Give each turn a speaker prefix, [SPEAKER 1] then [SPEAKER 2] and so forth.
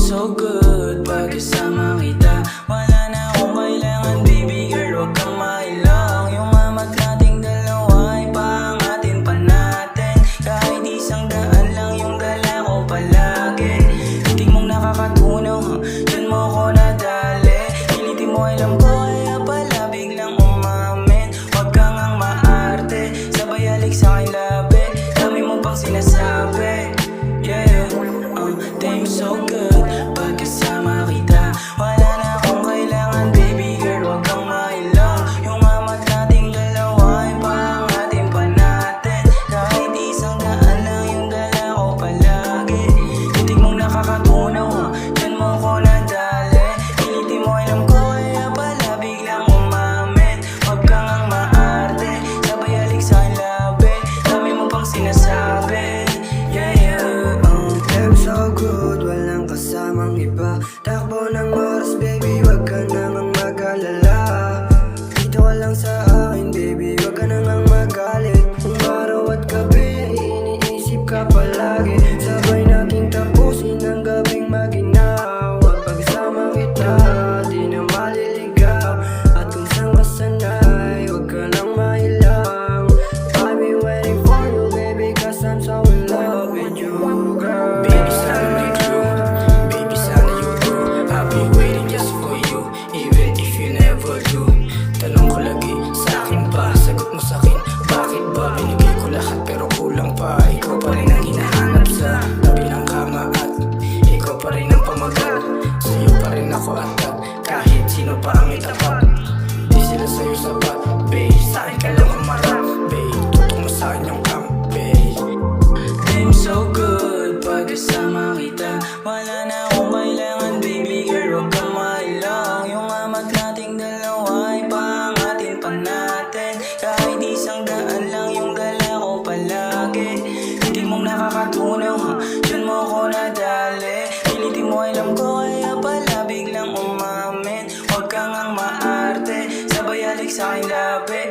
[SPEAKER 1] So good, pag kasama kita wala na akong kailangan, baby girl, huwag kang mailang. Yung amat nating dalawa ay paangatin pa natin. Kahit isang daan lang yung dala ko palagi. Hindi mong nakakatunaw, dyan mo ko nadali. Pilitin mo, alam ko, kaya pala biglang umamin. Huwag kang ang maarte, sabay halik sa aking labi. Dami mo pang sinasabi, yeah, damn so good. Pagkasama kita wala na akong kailangan, baby girl, huwag kang mailang. Yung amat nating dalawa ay paangatin pa natin. Kahit isang daan lang yung dala ko palagi. Hindi mong nakakatunaw, dyan mo ko nadali. Pilitin mo, alam ko, kaya pala biglang umamin. Huwag kang ang maarte, sabay halik sa aking labi. Dami mo pang sinasabi, yeah,
[SPEAKER 2] damn so good, walang kasamang iba. Takbo ng oras, baby, wag ka namang mag-alala. Dito ka lang sa akin, baby, wag ka namang magalit. Kung araw at gabi, iniisip ka palagi. Sabay nating tapusin ang gabing maginaw. At pagkasama kita, di na maliligaw. At kung saan ka sanay, wag ka nang mahilang. I'll be waiting for you, baby, cause I'm so in love with you, girl.
[SPEAKER 1] baby, sana may true. Baby, sana you do. I'll be waiting just for you, even if you never do. Tanong ko lagi, sa akin ba? Sagot mo sa akin, bakit ba? Binigay ko lahat pero kulang pa. Ikaw pa rin ang hinahanap sa tabi ng kama. At ikaw pa rin ang pamagat. Sa'yo pa rin ako atag, kahit sino pa ang itapat. Di sila sa'yo sapat, babe, sa'kin ka lang humarap. Babe, tutok mo sa'kin yung camp, babe. Damn so good, pagkasama kita wala na akong kailangan, baby girl, huwag kang mailang. Yung amat nating dalawa ay paangatin pa natin. Kahit isang daan lang yung dala ko palagi. Hindi mong nakakatunaw, dyan mo ko nadali. Pilitin mo, alam ko, kaya pala biglang umamin. Huwag kang ang maarte, sabay halik sa aking labi.